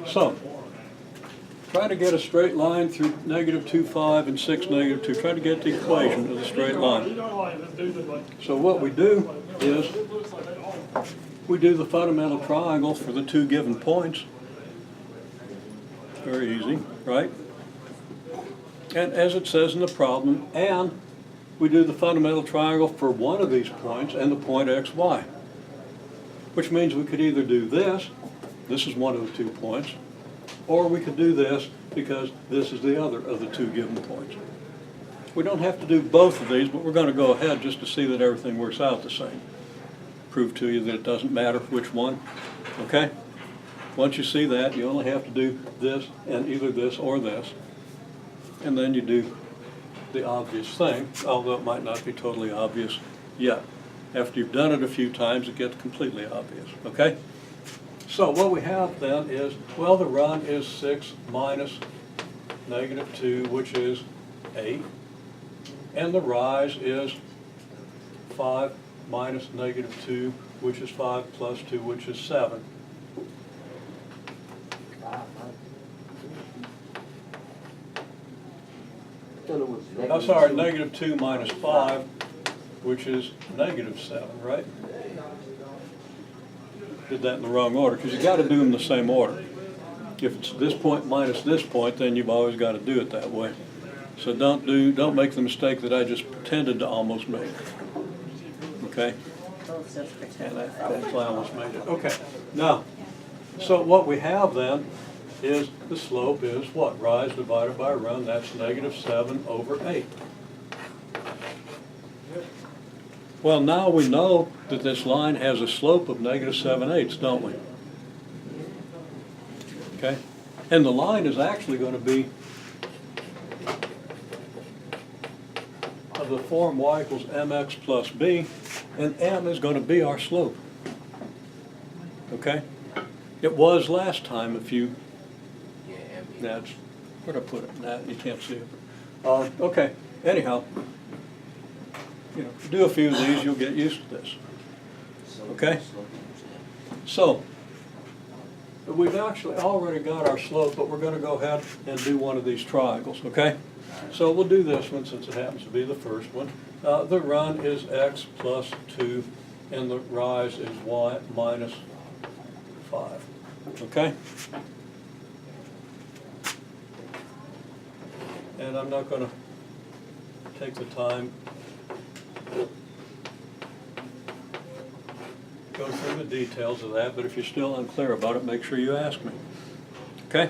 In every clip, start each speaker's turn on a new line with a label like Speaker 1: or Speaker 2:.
Speaker 1: So, try to get a straight line through -2, 5, and 6, -2. Try to get the equation of the straight line. So what we do is we do the fundamental triangle for the two given points. Very easy, right? And as it says in the problem, and we do the fundamental triangle for one of these points and the point x, y. Which means we could either do this is one of the 2 points, or we could do this because this is the other of the 2 given points. We don't have to do both of these, but we're going to go ahead just to see that everything works out the same. Prove to you that it doesn't matter which one, okay? Once you see that, you only have to do this and either this or this. And then you do the obvious thing, although it might not be totally obvious yet. After you've done it a few times, it gets completely obvious, okay? So what we have then is, well, the run is 6 minus -2, which is 8. And the rise is 5 minus -2, which is 5 plus 2, which is 7. I'm sorry, -2 minus 5, which is -7, right? Did that in the wrong order, because you got to do them the same order. If it's this point minus this point, then you've always got to do it that way. So don't make the mistake that I just pretended to almost make. Okay? Yeah, that's why I almost made it. Okay. Now, so what we have then is the slope is what? Rise divided by run. That's -7 over 8. Well, now we know that this line has a slope of -7/8, don't we? Okay? And the line is actually going to be of the form y equals mx plus b, and m is going to be our slope. Okay? It was last time if you... That's... Where'd I put it? That, you can't see it. Okay. Anyhow. You know, do a few of these, you'll get used to this. Okay? So, we've actually already got our slope, but we're going to go ahead and do one of these triangles, okay? So we'll do this one since it happens to be the first one. The run is x plus 2, and the rise is y minus 5, okay? And I'm not going to take the time go through the details of that, but if you're still unclear about it, make sure you ask me. Okay?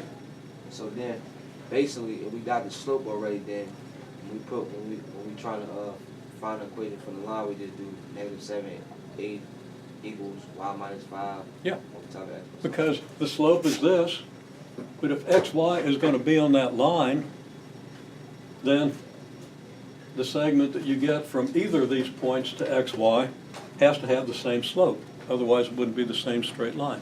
Speaker 2: So then, basically, if we got the slope already, then when we trying to find an equation for the line, we just do -7, 8 equals y minus 5.
Speaker 1: Yeah.
Speaker 2: Over x.
Speaker 1: Because the slope is this, but if xy is going to be on that line, then the segment that you get from either of these points to xy has to have the same slope. Otherwise, it wouldn't be the same straight line.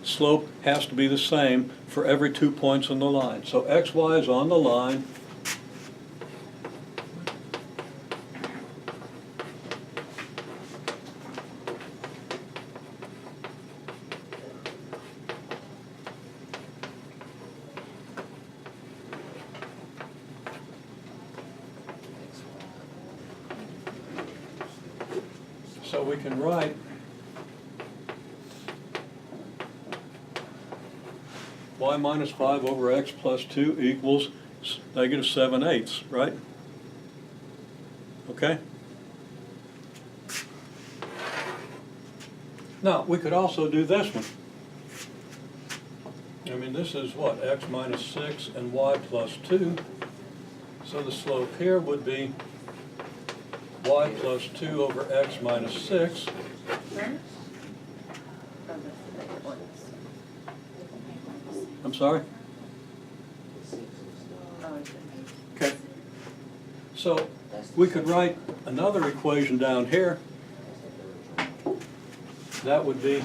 Speaker 1: Slope has to be the same for every 2 points on the line. So xy is on the line. So we can write y minus 5 over x plus 2 equals -7/8, right? Okay? Now, we could also do this one. I mean, this is what? X minus 6 and y plus 2. So the slope here would be y plus 2 over x minus 6. I'm sorry? Okay. So we could write another equation down here. That would be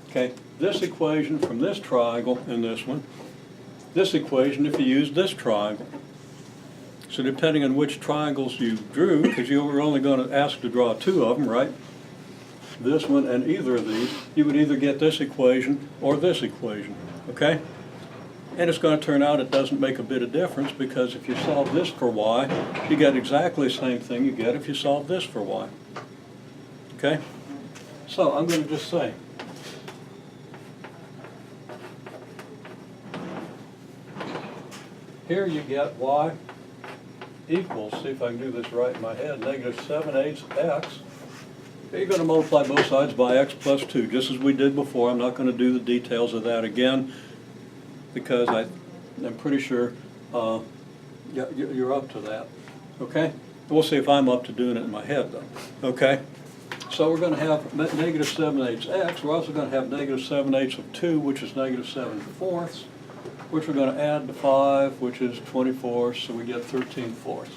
Speaker 1: okay, this equation from this triangle and this one. This equation if you use this triangle. So depending on which triangles you drew, because you were only going to ask to draw two of them, right? This one and either of these, you would either get this equation or this equation, okay? And it's going to turn out it doesn't make a bit of difference, because if you solve this for y, you get exactly the same thing you get if you solve this for y. Okay? So I'm going to just say, here you get y equals, see if I can do this right in my head, negative 7/8 x. You're going to multiply both sides by x plus 2, just as we did before. I'm not going to do the details of that again, because I'm pretty sure you're up to that, okay? We'll see if I'm up to doing it in my head, though, okay? So we're going to have negative 7/8 x. We're also going to have negative 7/8 of 2, which is negative 7/4, which we're going to add to 5, which is 24, so we get 13/4.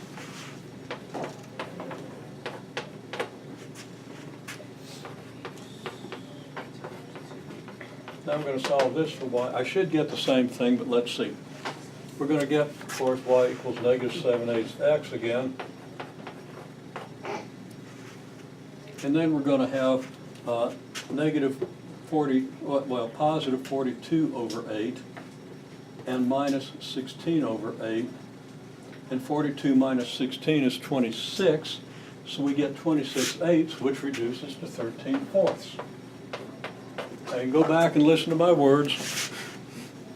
Speaker 1: Now we're going to solve this for y. I should get the same thing, but let's see. We're going to get, of course, y equals negative 7/8 x again. And then we're going to have positive 42 over 8 and minus 16 over 8. And 42 minus 16 is 26. So we get 26/8, which reduces to 13/4. I can go back and listen to my words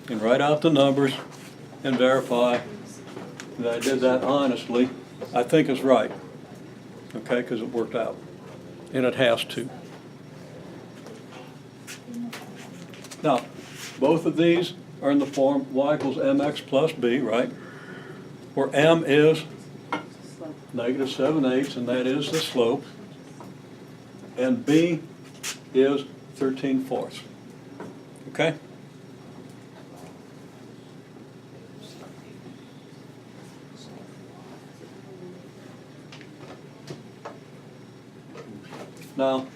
Speaker 1: and write out the numbers and verify that I did that honestly. I think it's right, okay, because it worked out, and it has to. Now, both of these are in the form y equals mx plus b, right? Where m is negative 7/8, and that is the slope, and b is 13/4. Okay? Now,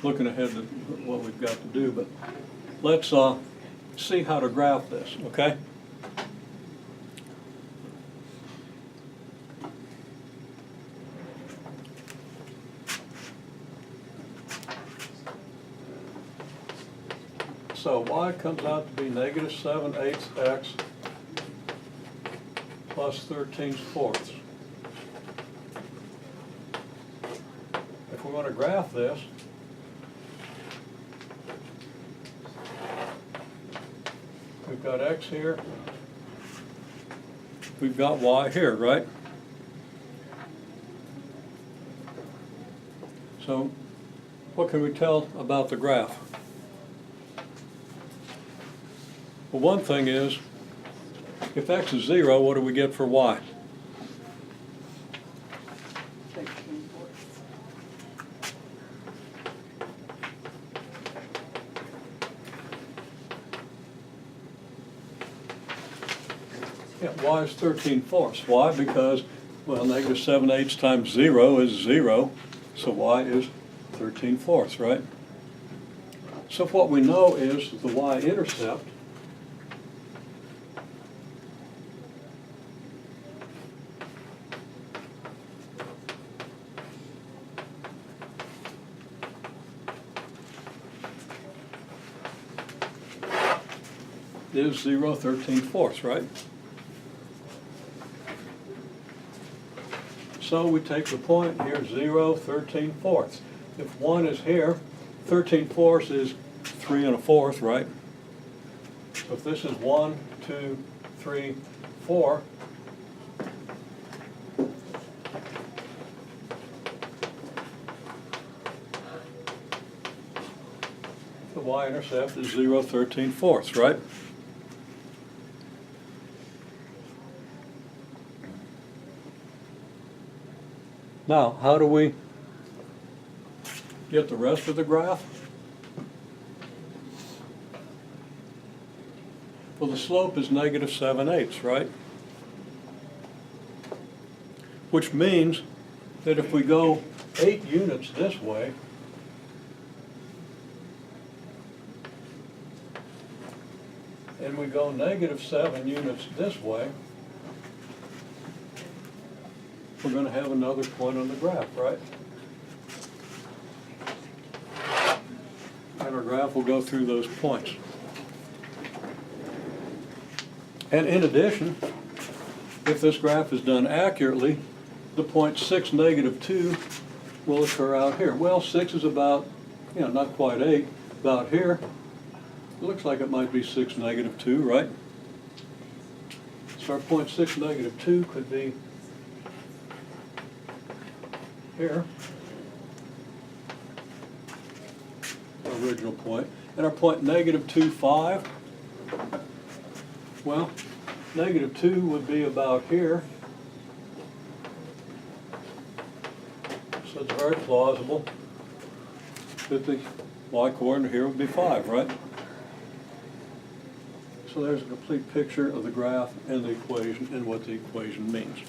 Speaker 1: looking ahead to what we've got to do, but let's see how to graph this, okay? So y comes out to be negative 7/8 x plus 13/4. If we want to graph this, we've got x here, we've got y here, right? So what can we tell about the graph? Well, one thing is, if x is 0, what do we get for y?
Speaker 3: 13/4.
Speaker 1: Yeah, y is 13/4. Why? Because, well, negative 7/8 times 0 is 0, so y is 13/4, right? So what we know is the y-intercept is 0 13/4, right? So we take the point here, 0 13/4. If 1 is here, 13/4 is 3 1/4, right? So if this is 1, 2, 3, 4, the y-intercept is 0 13/4, right? Now, how do we get the rest of the graph? Well, the slope is negative 7/8, right? Which means that if we go 8 units this way, and we go negative 7 units this way, we're gonna have another point on the graph, right? And our graph will go through those points. And in addition, if this graph is done accurately, the point 6, -2 will occur out here. Well, 6 is about, not quite 8, about here. It looks like it might be 6, -2, right? So our point 6, -2 could be here, our original point. And our point -2, 5, well, -2 would be about here. So it's very plausible that the y-coordinate here would be 5, right? So there's a complete picture of the graph and the equation and what the equation means.